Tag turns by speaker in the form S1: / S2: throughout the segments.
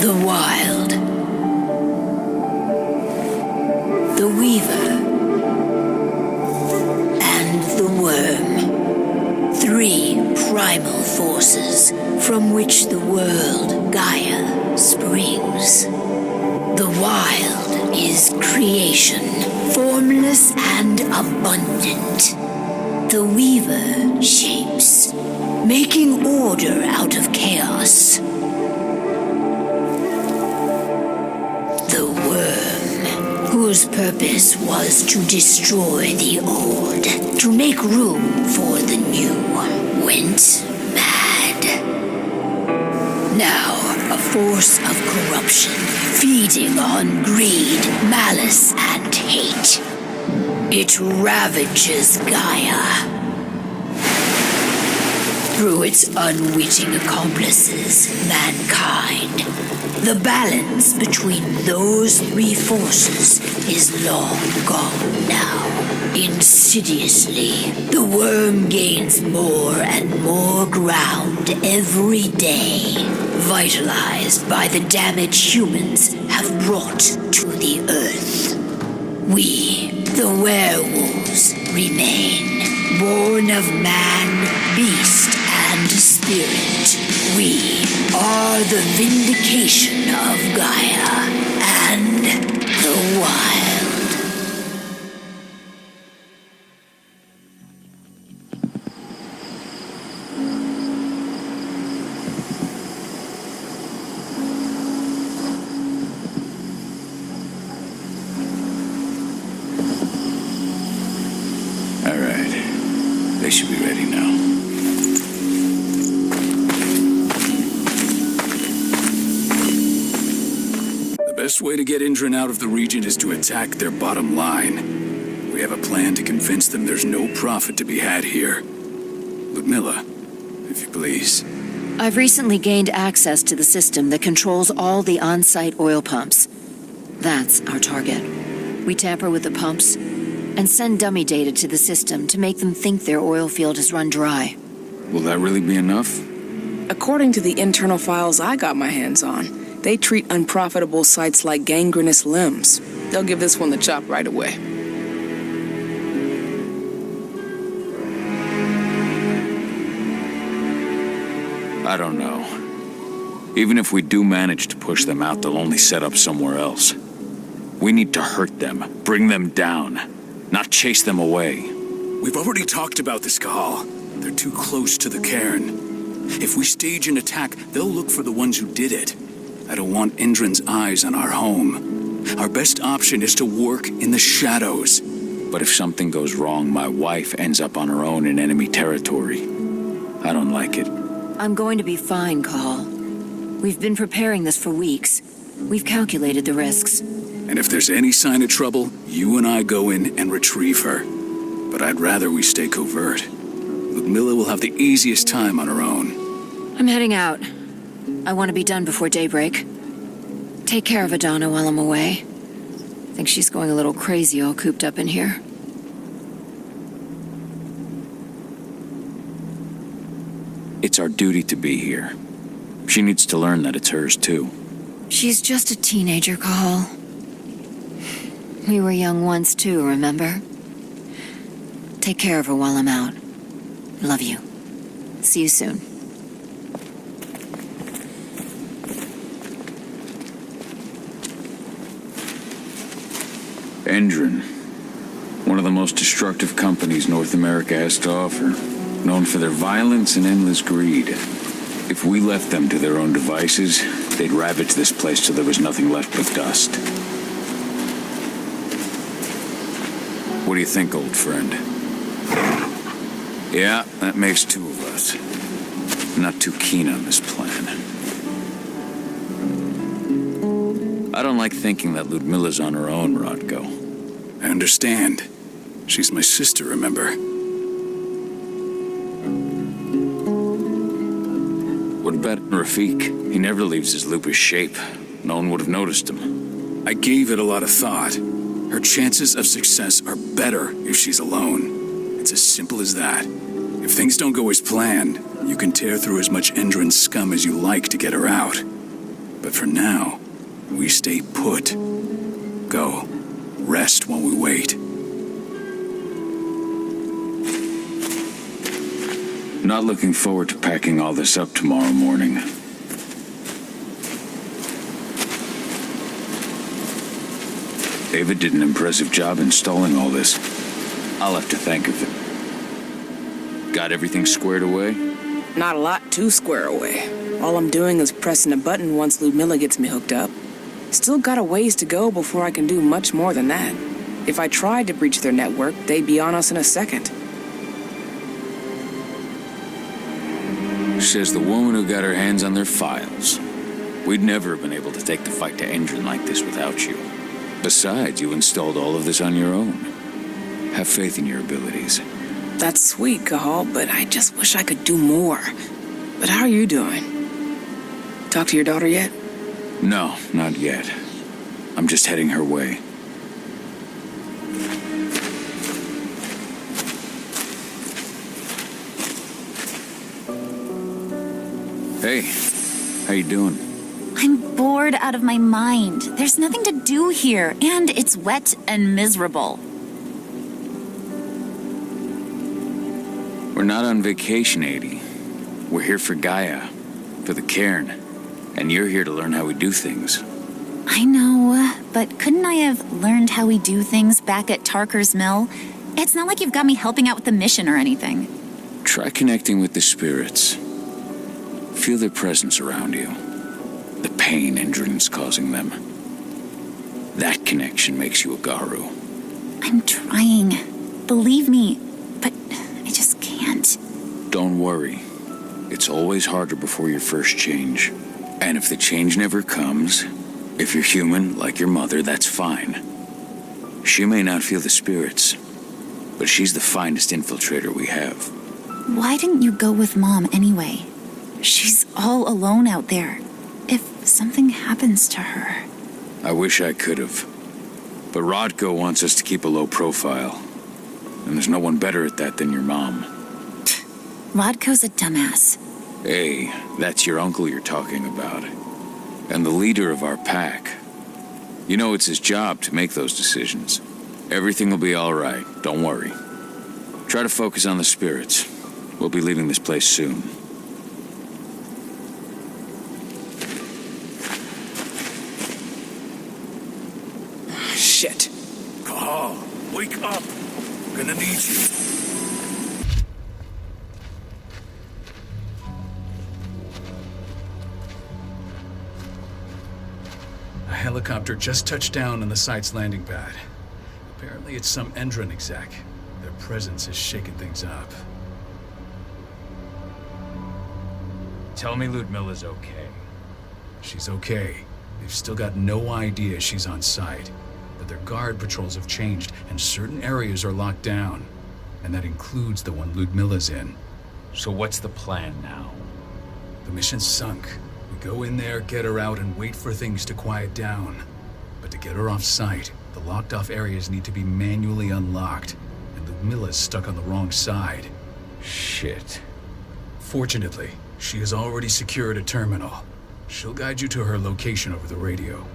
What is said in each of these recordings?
S1: The Wild. The Weaver. And the Worm. 3 primal forces from which the world, Gaia, springs. The Wild is creation, formless and abundant. The Weaver shapes, making order out of chaos. The Worm, whose purpose was to destroy the old, to make room for the new, went mad. Now, a force of corruption, feeding on greed, malice, and hate. It ravages Gaia. Through its unwitting accomplices, mankind. The balance between those 3 forces is long gone now. Insidiously, the worm gains more and more ground every day, vitalized by the damage humans have brought to the Earth. We, the werewolves, remain, born of man, beast, and spirit. We are the vindication of Gaia and the Wild.
S2: All right. They should be ready now. The best way to get Indran out of the region is to attack their bottom line. We have a plan to convince them there's no profit to be had here. Ludmilla, if you please.
S3: I've recently gained access to the system that controls all the on-site oil pumps. That's our target. We tamper with the pumps and send dummy data to the system to make them think their oil field has run dry.
S2: Will that really be enough?
S4: According to the internal files I got my hands on, they treat unprofitable sites like gangrenous limbs. They'll give this one the chop right away.
S2: I don't know. Even if we do manage to push them out, they'll only set up somewhere else. We need to hurt them, bring them down, not chase them away.
S5: We've already talked about this, Cahal. They're too close to the cairn. If we stage an attack, they'll look for the ones who did it. I don't want Indran's eyes on our home. Our best option is to work in the shadows.
S2: But if something goes wrong, my wife ends up on her own in enemy territory. I don't like it.
S3: I'm going to be fine, Cahal. We've been preparing this for weeks. We've calculated the risks.
S5: And if there's any sign of trouble, you and I go in and retrieve her. But I'd rather we stay covert. Ludmilla will have the easiest time on her own.
S3: I'm heading out. I want to be done before daybreak. Take care of Adana while I'm away. Think she's going a little crazy all cooped up in here.
S2: It's our duty to be here. She needs to learn that it's hers too.
S3: She's just a teenager, Cahal. We were young once too, remember? Take care of her while I'm out. Love you. See you soon.
S2: Indran, one of the most destructive companies North America has to offer, known for their violence and endless greed. If we left them to their own devices, they'd ravage this place till there was nothing left but dust. What do you think, old friend? Yeah, that makes 2 of us. I'm not too keen on this plan. I don't like thinking that Ludmilla's on her own, Rodko.
S5: I understand. She's my sister, remember?
S2: What about Rafik? He never leaves his lupus shape. No one would have noticed him.
S5: I gave it a lot of thought. Her chances of success are better if she's alone. It's as simple as that. If things don't go as planned, you can tear through as much Indran scum as you like to get her out. But for now, we stay put. Go. Rest while we wait.
S2: Not looking forward to packing all this up tomorrow morning. Ava did an impressive job installing all this. I'll have to thank her for it. Got everything squared away?
S4: Not a lot to square away. All I'm doing is pressing a button once Ludmilla gets me hooked up. Still got a ways to go before I can do much more than that. If I tried to breach their network, they'd be on us in a second.
S2: Says the woman who got her hands on their files. We'd never have been able to take the fight to Endron like this without you. Besides, you installed all of this on your own. Have faith in your abilities.
S4: That's sweet, Cahal, but I just wish I could do more. But how are you doing? Talk to your daughter yet?
S2: No, not yet. I'm just heading her way. Hey, how you doing?
S6: I'm bored out of my mind. There's nothing to do here, and it's wet and miserable.
S2: We're not on vacation, Adie. We're here for Gaia, for the cairn, and you're here to learn how we do things.
S6: I know, but couldn't I have learned how we do things back at Tarker's Mill? It's not like you've got me helping out with the mission or anything.
S2: Try connecting with the spirits. Feel their presence around you. The pain Endron's causing them. That connection makes you a Garu.
S6: I'm trying. Believe me, but I just can't.
S2: Don't worry. It's always harder before your first change. And if the change never comes, if you're human, like your mother, that's fine. She may not feel the spirits, but she's the finest infiltrator we have.
S6: Why didn't you go with Mom anyway? She's all alone out there. If something happens to her...
S2: I wish I could have. But Rodko wants us to keep a low profile. And there's no one better at that than your mom.
S6: Rodko's a dumbass.
S2: Hey, that's your uncle you're talking about. And the leader of our pack. You know it's his job to make those decisions. Everything will be all right, don't worry. Try to focus on the spirits. We'll be leaving this place soon.
S4: Shit.
S5: Cahal, wake up. I'm gonna need you. A helicopter just touched down on the site's landing pad. Apparently it's some Endron exec. Their presence is shaking things up.
S2: Tell me Ludmilla's okay.
S5: She's okay. They've still got no idea she's on site. But their guard patrols have changed, and certain areas are locked down. And that includes the one Ludmilla's in.
S2: So what's the plan now?
S5: The mission's sunk. We go in there, get her out, and wait for things to quiet down. But to get her off site, the locked-off areas need to be manually unlocked. And Ludmilla's stuck on the wrong side.
S2: Shit.
S5: Fortunately, she has already secured a terminal. She'll guide you to her location over the radio.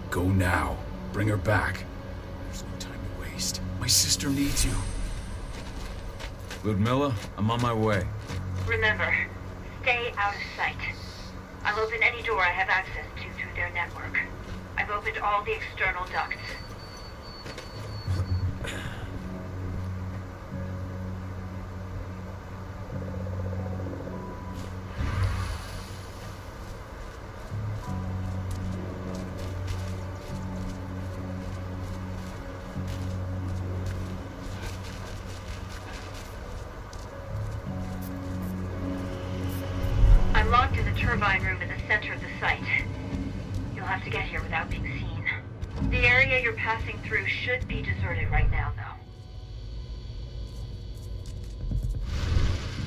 S5: Go now. Bring her back. There's no time to waste. My sister needs you.
S2: Ludmilla, I'm on my way.
S7: Remember, stay out of sight. I'll open any door I have access to through their network. I've opened all the external ducts. I'm locked in the turbine room in the center of the site. You'll have to get here without being seen. The area you're passing through should be deserted right now, though.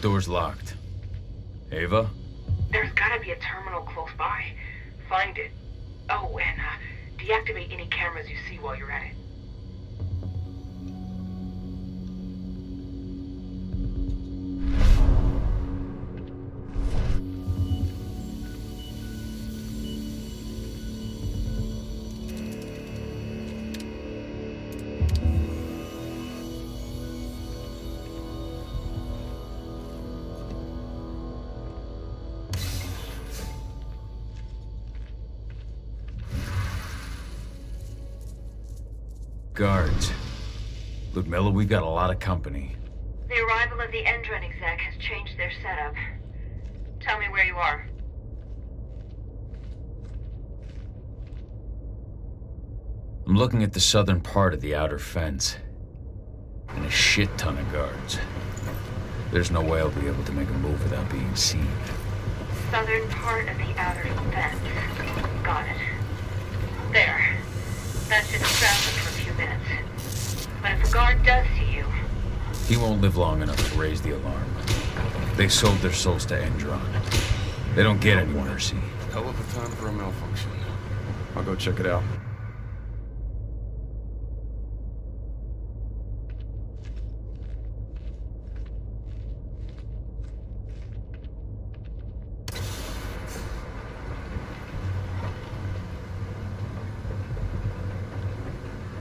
S2: Door's locked. Ava?
S7: There's gotta be a terminal close by. Find it. Oh, and deactivate any cameras you see while you're at it.
S2: Guards. Ludmilla, we got a lot of company.
S7: The arrival of the Endron exec has changed their setup. Tell me where you are.
S2: I'm looking at the southern part of the outer fence. And a shit ton of guards. There's no way I'll be able to make a move without being seen.
S7: Southern part of the outer fence. Got it. There. That should distract them for a few minutes. But if a guard does see you...
S2: He won't live long enough to raise the alarm. They sold their souls to Endron. They don't get any mercy.
S8: Hell of a time for a malfunction. I'll go check it out.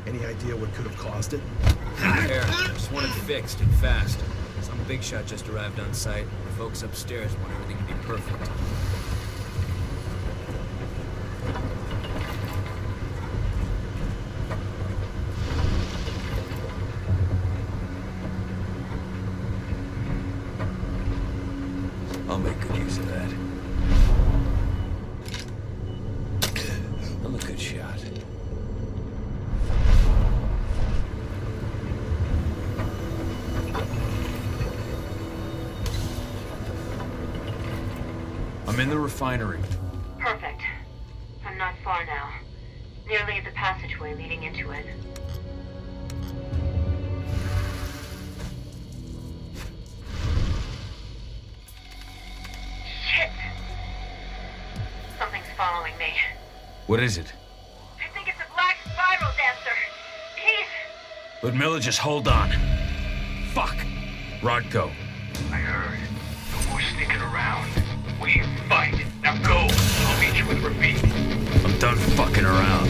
S9: Any idea what could have caused it?
S10: There. Just want it fixed and fast. Some big shot just arrived on site. The folks upstairs want everything to be perfect.
S2: I'll make good use of that. I'm a good shot. I'm in the refinery.
S7: Perfect. I'm not far now. Nearly at the passageway leading into it. Shit! Something's following me.
S2: What is it?
S7: I think it's a black spiral dancer. He's...
S2: Ludmilla, just hold on. Fuck. Rodko.
S5: I heard. No more sneaking around. We fight. Now go. I'll meet you with Rabin.
S2: I'm done fucking around.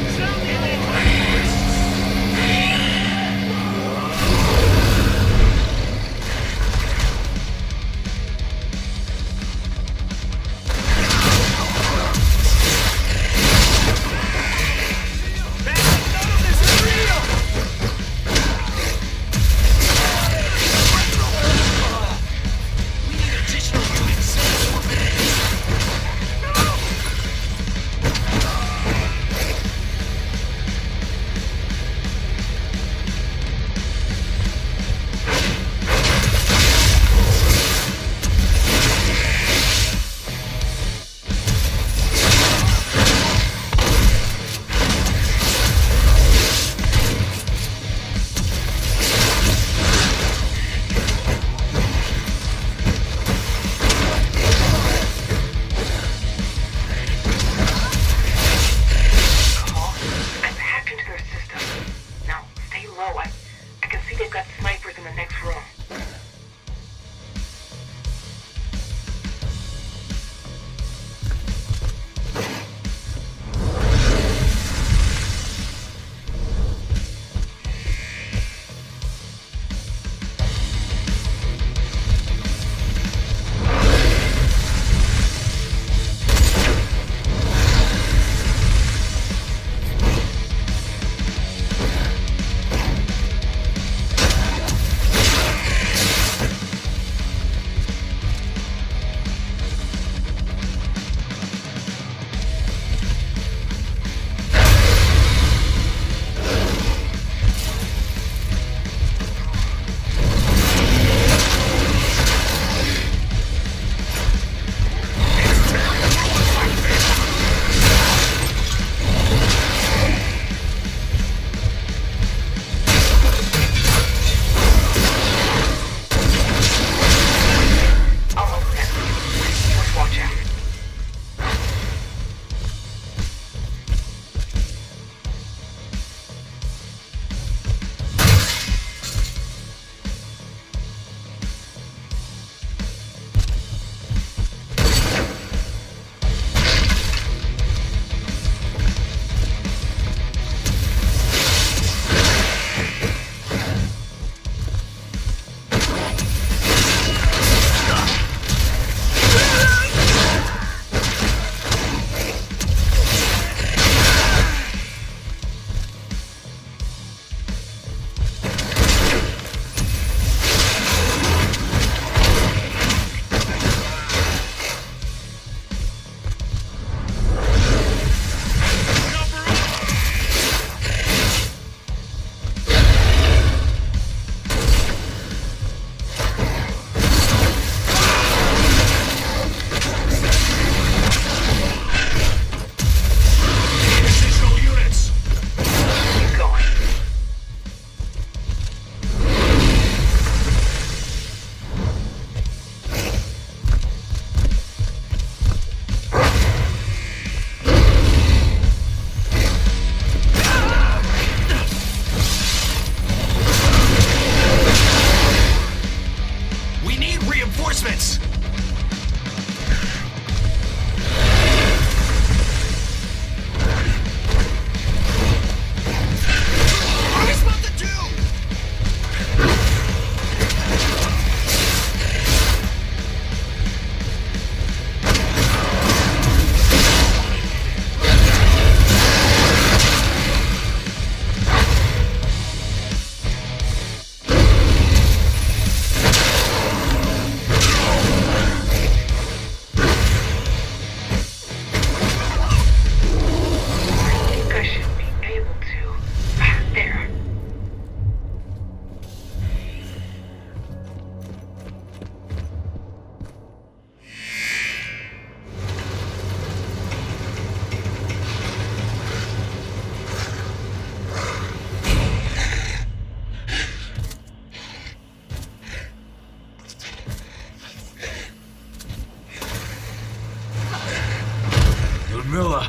S5: Miller!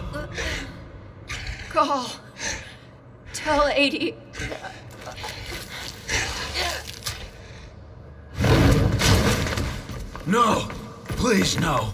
S11: Cahal. Tell 80.
S5: No! Please, no!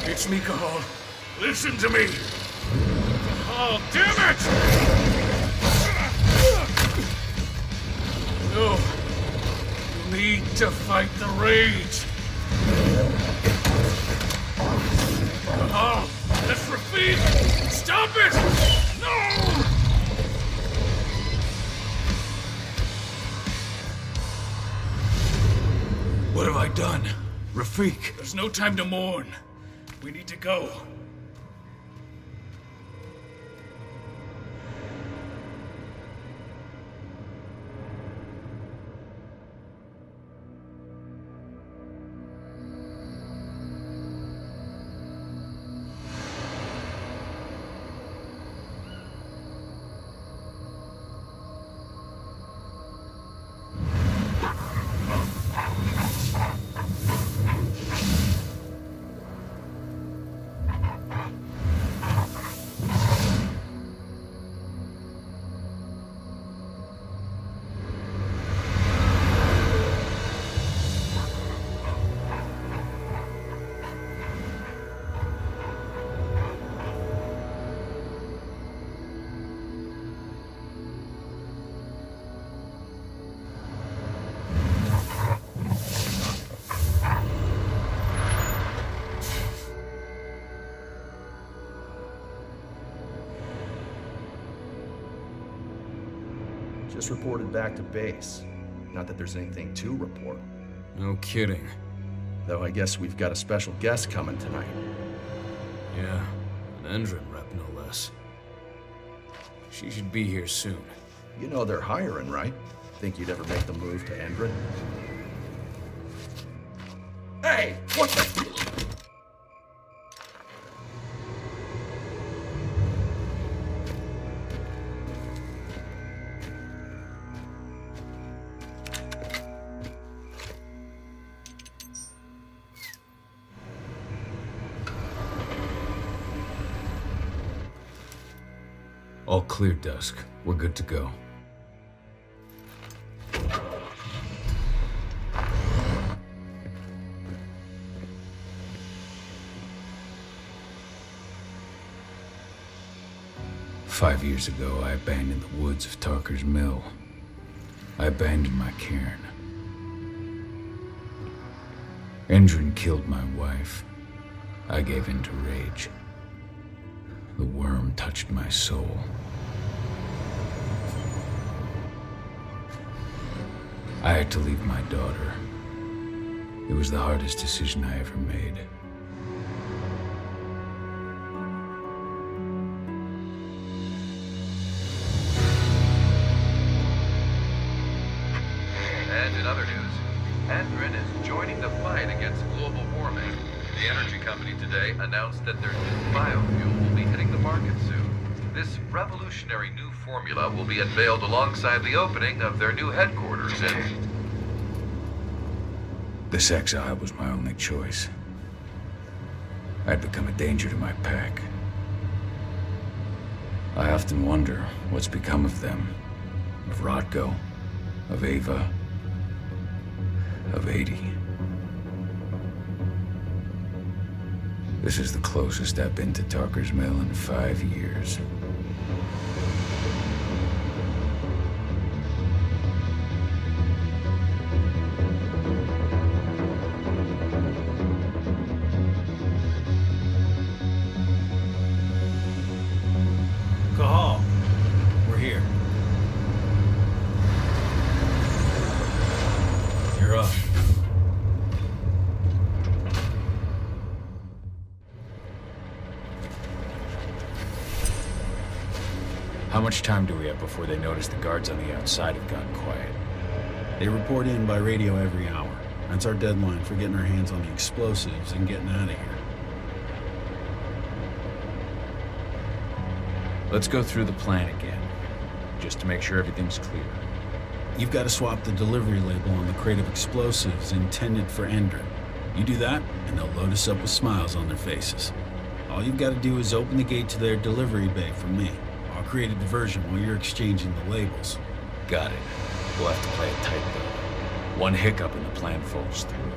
S5: It's me, Cahal. Listen to me! Cahal, damn it! No. You need to fight the rage. Cahal, that's Rafik! Stop it! No! What have I done? Rafik! There's no time to mourn. We need to go.
S9: Just reported back to base. Not that there's anything to report.
S10: No kidding.
S9: Though I guess we've got a special guest coming tonight.
S10: Yeah, an Endron rep, no less. She should be here soon.
S9: You know they're hiring, right? Think you'd ever make the move to Endron? Hey! What the...
S10: All clear, Dusk. We're good to go. Five years ago, I abandoned the woods of Tarker's Mill. I abandoned my cairn. Endron killed my wife. I gave in to rage. The worm touched my soul. I had to leave my daughter. It was the hardest decision I ever made.
S12: And in other news, Andrin is joining the fight against global warming. The energy company today announced that their new biofuel will be hitting the market soon. This revolutionary new formula will be unveiled alongside the opening of their new headquarters in...
S10: This exile was my only choice. I'd become a danger to my pack. I often wonder what's become of them. Of Rodko, of Ava, of 80. This is the closest I've been to Tarker's Mill in 5 years.
S13: Cahal, we're here. You're up.
S10: How much time do we have before they notice the guards on the outside have gone quiet?
S13: They report in by radio every hour. That's our deadline for getting our hands on the explosives and getting out of here.
S10: Let's go through the plan again, just to make sure everything's clear.
S13: You've got to swap the delivery label on the crate of explosives intended for Endrin. You do that, and they'll load us up with smiles on their faces. All you've got to do is open the gate to their delivery bay for me. I'll create a diversion while you're exchanging the labels.
S10: Got it. We'll have to play it tight, though. One hiccup and the plan falls through.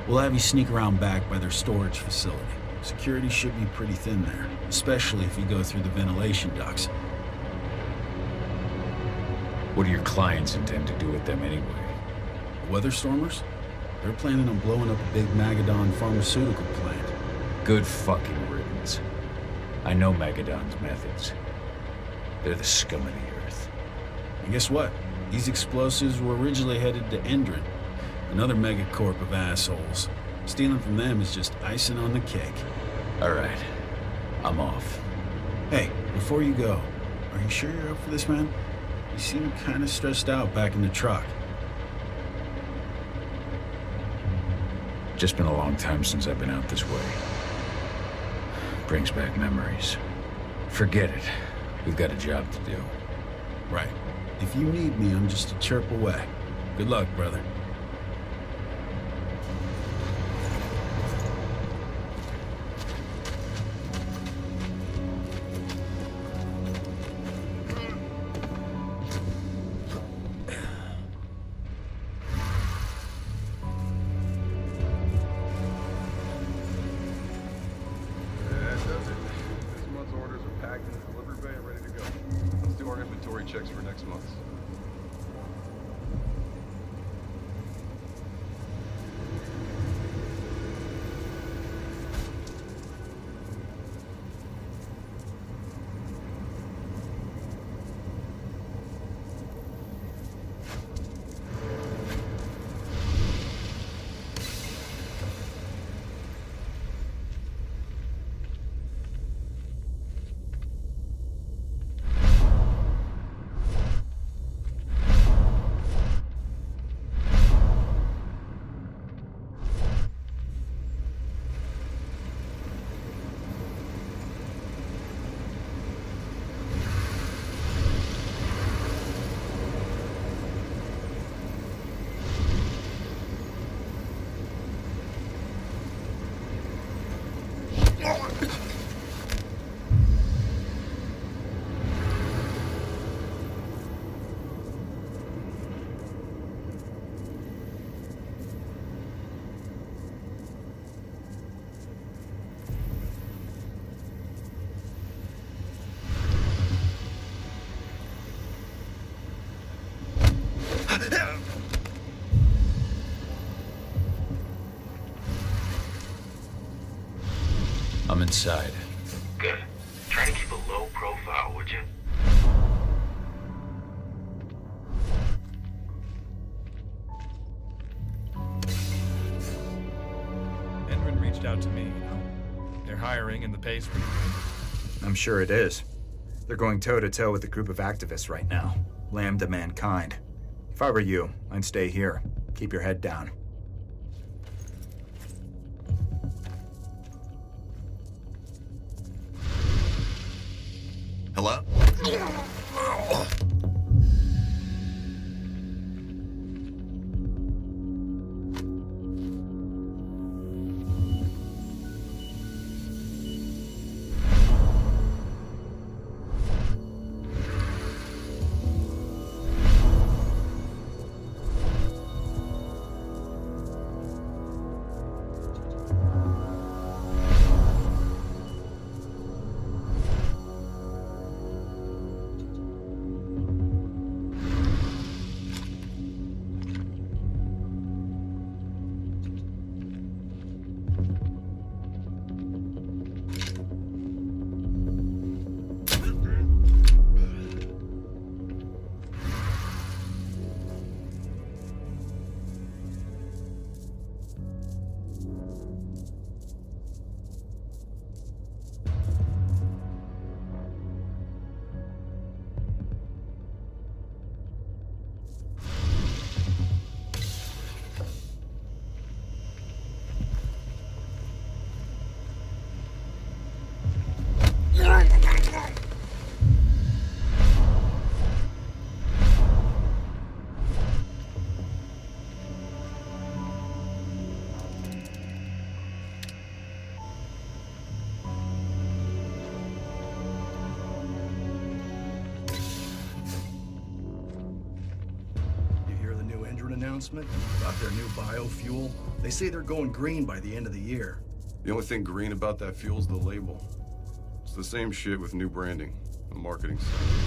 S13: We'll have you sneak around back by their storage facility. Security should be pretty thin there, especially if you go through the ventilation ducts.
S10: What do your clients intend to do with them anyway?
S13: The Weatherstormers? They're planning on blowing up a big Magadon pharmaceutical plant.
S10: Good fucking riddance. I know Magadon's methods. They're the scum of the earth.
S13: And guess what? These explosives were originally headed to Endrin, another megacorp of assholes. Stealing from them is just icing on the cake.
S10: All right. I'm off.
S13: Hey, before you go, are you sure you're up for this, man? You seem kind of stressed out back in the truck.
S10: Just been a long time since I've been out this way. Brings back memories. Forget it. We've got a job to do.
S13: Right. If you need me, I'm just a chirp away. Good luck, brother.
S8: Checks for next month.
S10: I'm inside.
S14: Good. Try to keep a low profile, would you?
S15: Endrin reached out to me, you know. They're hiring and the pay's pretty good.
S16: I'm sure it is. They're going toe-to-toe with a group of activists right now. Lambda mankind. If I were you, I'd stay here. Keep your head down.
S9: Hello? Announcement about their new biofuel. They say they're going green by the end of the year.
S8: The only thing green about that fuel's the label. It's the same shit with new branding, a marketing stunt.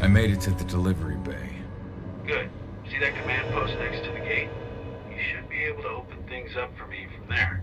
S10: I made it to the delivery bay.
S14: Good. See that command post next to the gate? You should be able to open things up for me from there.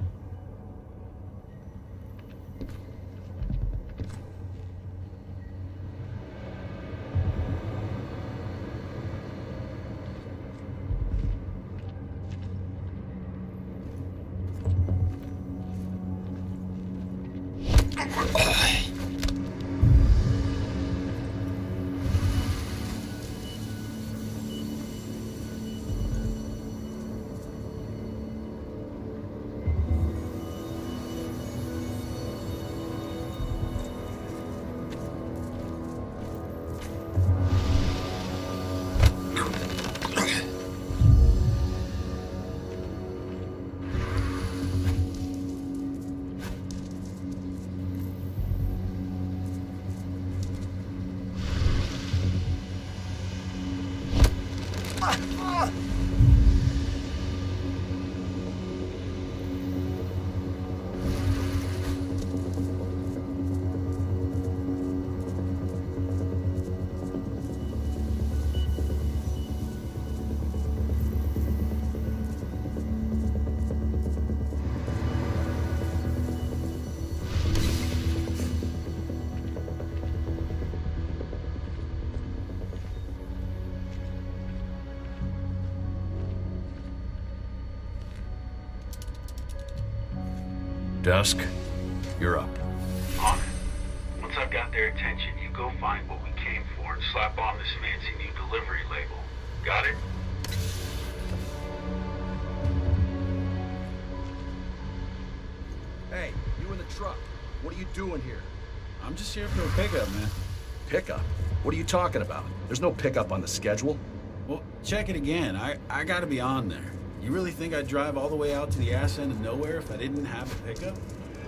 S10: Dusk, you're up.
S14: On it. Once I've got their attention, you go find what we came for and slap on this fancy new delivery label. Got it?
S9: Hey, you in the truck. What are you doing here?
S13: I'm just here for a pickup, man.
S9: Pickup? What are you talking about? There's no pickup on the schedule.
S13: Well, check it again. I gotta be on there. You really think I'd drive all the way out to the ass end of nowhere if I didn't have a pickup?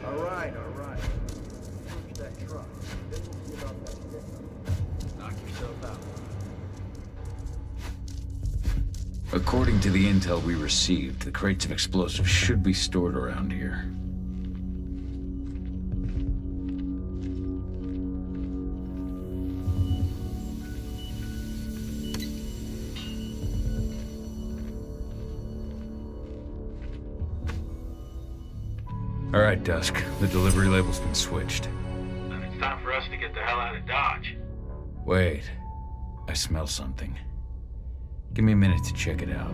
S9: All right. Search that truck. Then we'll see about that pickup.
S13: Knock yourself out.
S10: According to the intel we received, the crates of explosives should be stored around here. All right, Dusk. The delivery label's been switched.
S14: Then it's time for us to get the hell out of Dodge.
S10: Wait. I smell something. Give me a minute to check it out.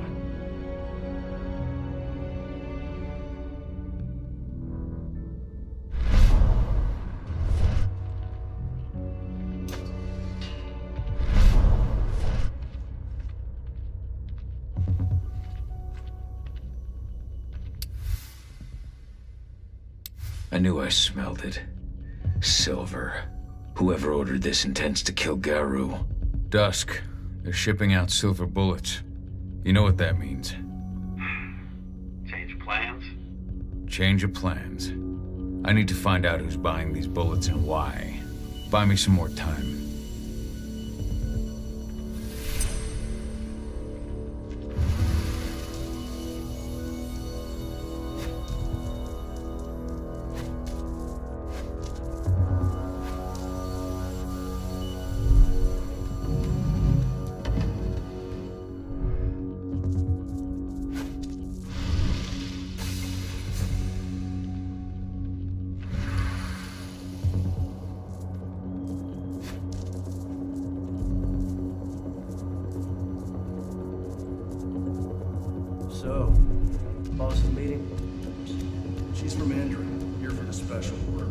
S10: I knew I smelled it. Silver. Whoever ordered this intends to kill Garu. Dusk. They're shipping out silver bullets. You know what that means.
S14: Change plans?
S10: Change of plans. I need to find out who's buying these bullets and why. Buy me some more time.
S9: So, boss is meeting?
S17: She's from Andrew, here for the special order.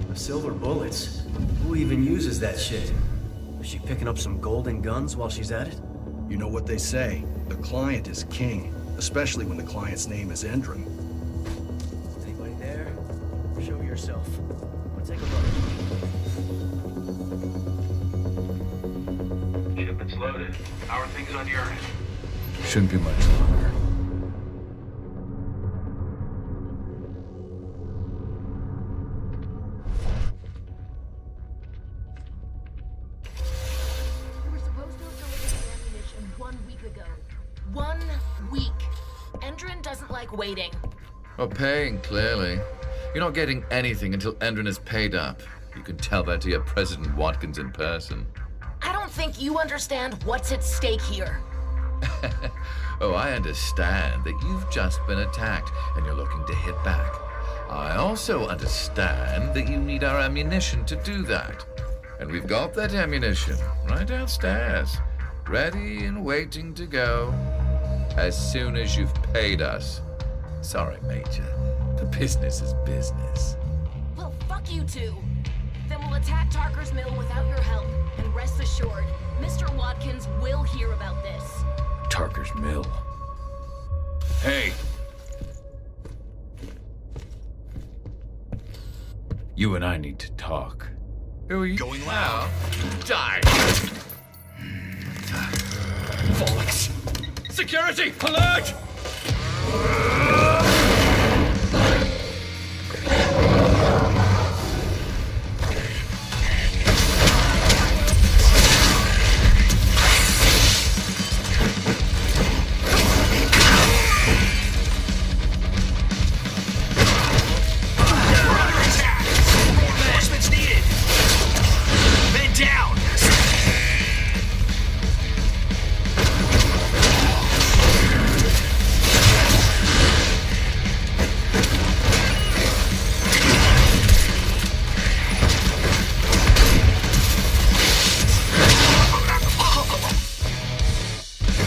S9: The silver bullets? Who even uses that shit? Is she picking up some golden guns while she's at it?
S17: You know what they say, the client is king, especially when the client's name is Endron.
S9: Anybody there? Show yourself. Let's take a look.
S14: Shipment's loaded. How are things on your end?
S10: Shouldn't be much longer.
S18: You were supposed to have delivered the ammunition 1 week ago. 1 week. Endron doesn't like waiting.
S12: Well, paying, clearly. You're not getting anything until Endron is paid up. You can tell that to your President Watkins in person.
S18: I don't think you understand what's at stake here.
S12: Oh, I understand that you've just been attacked and you're looking to hit back. I also understand that you need our ammunition to do that. And we've got that ammunition right downstairs, ready and waiting to go as soon as you've paid us. Sorry, Major. The business is business.
S18: Well, fuck you two. Then we'll attack Tarker's Mill without your help. And rest assured, Mr. Watkins will hear about this.
S10: Tarker's Mill. Hey! You and I need to talk.
S12: Who are you? Going loud. Die!
S19: Bollocks! Security! Alert!
S14: Reinforcements needed. Men down.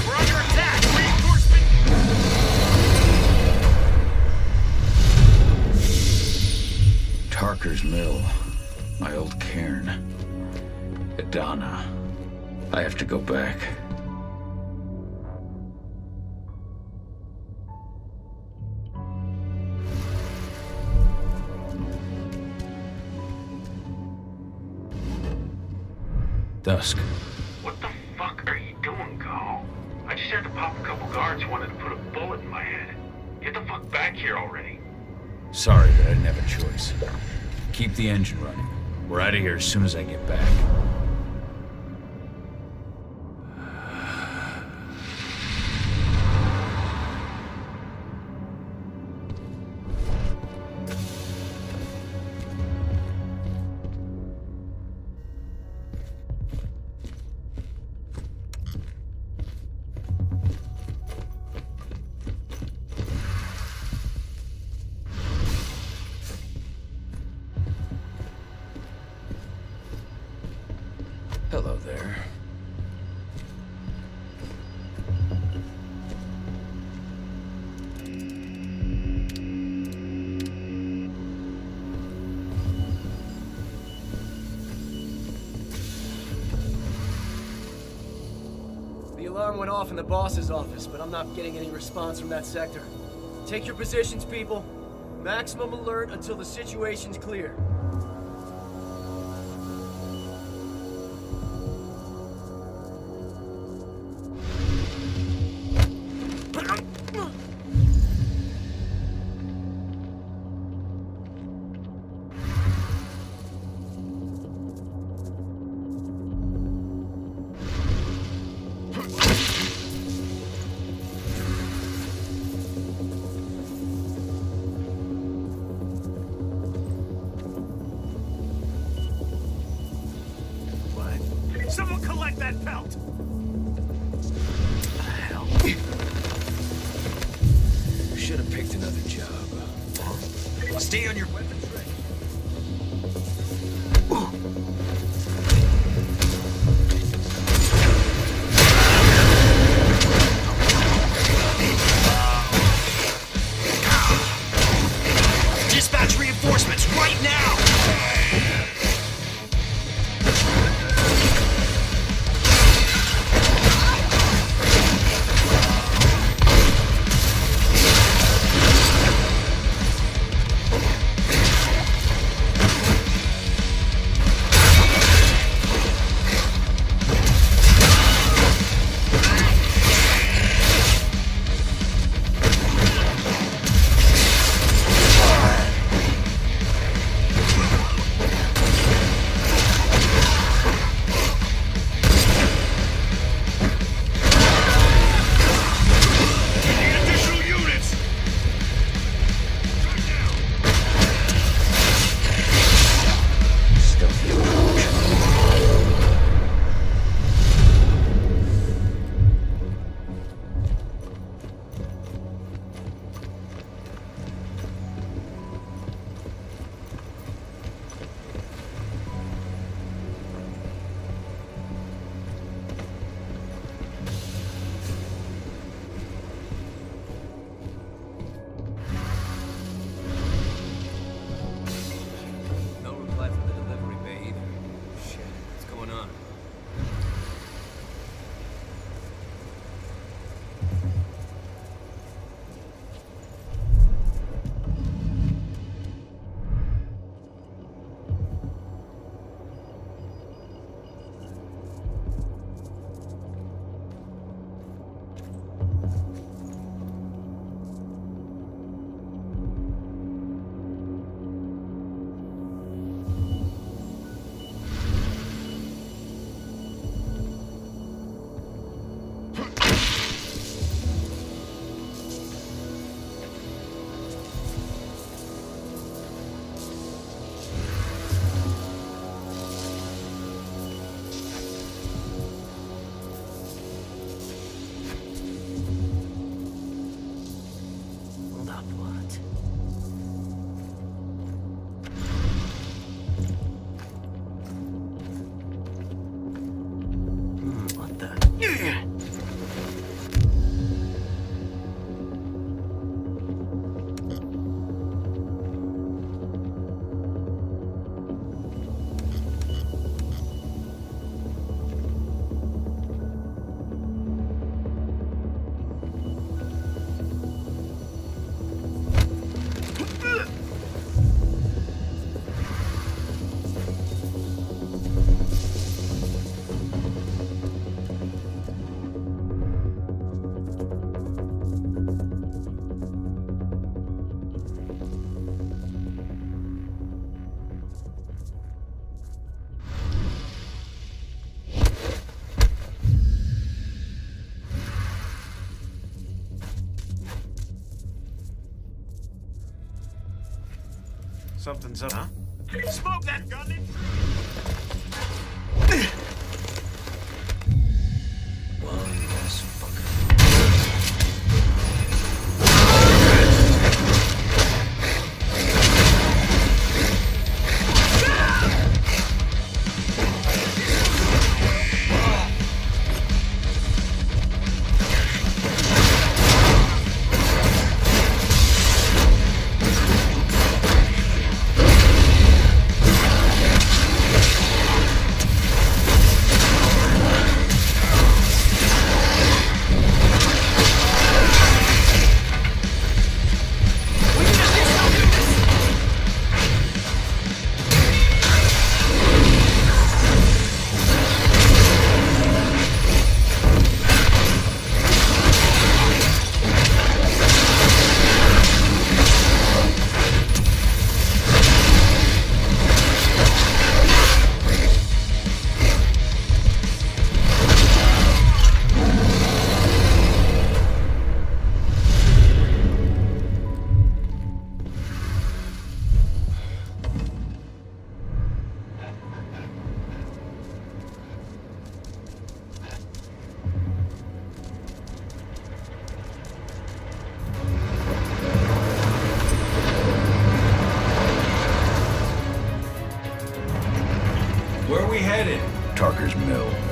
S14: We're under attack. Reinforcement.
S2: Tarker's Mill. My old cairn. Adana. I have to go back.
S10: Dusk.
S14: What the fuck are you doing, Cahal? I just had to pop a couple guards who wanted to put a bullet in my head. Get the fuck back here already.
S10: Sorry, but I didn't have a choice. Keep the engine running. We're out of here as soon as I get back. Hello there.
S20: The alarm went off in the boss's office, but I'm not getting any response from that sector. Take your positions, people. Maximum alert until the situation's clear.
S19: Someone collect that belt!
S10: Hell. Should have picked another job.
S19: Stay on your weapons ready.
S20: Dispatch reinforcements right now!
S19: Something's up. Huh? Smoke that gun in!
S10: One less fucker.
S13: headed?
S10: Tarker's Mill.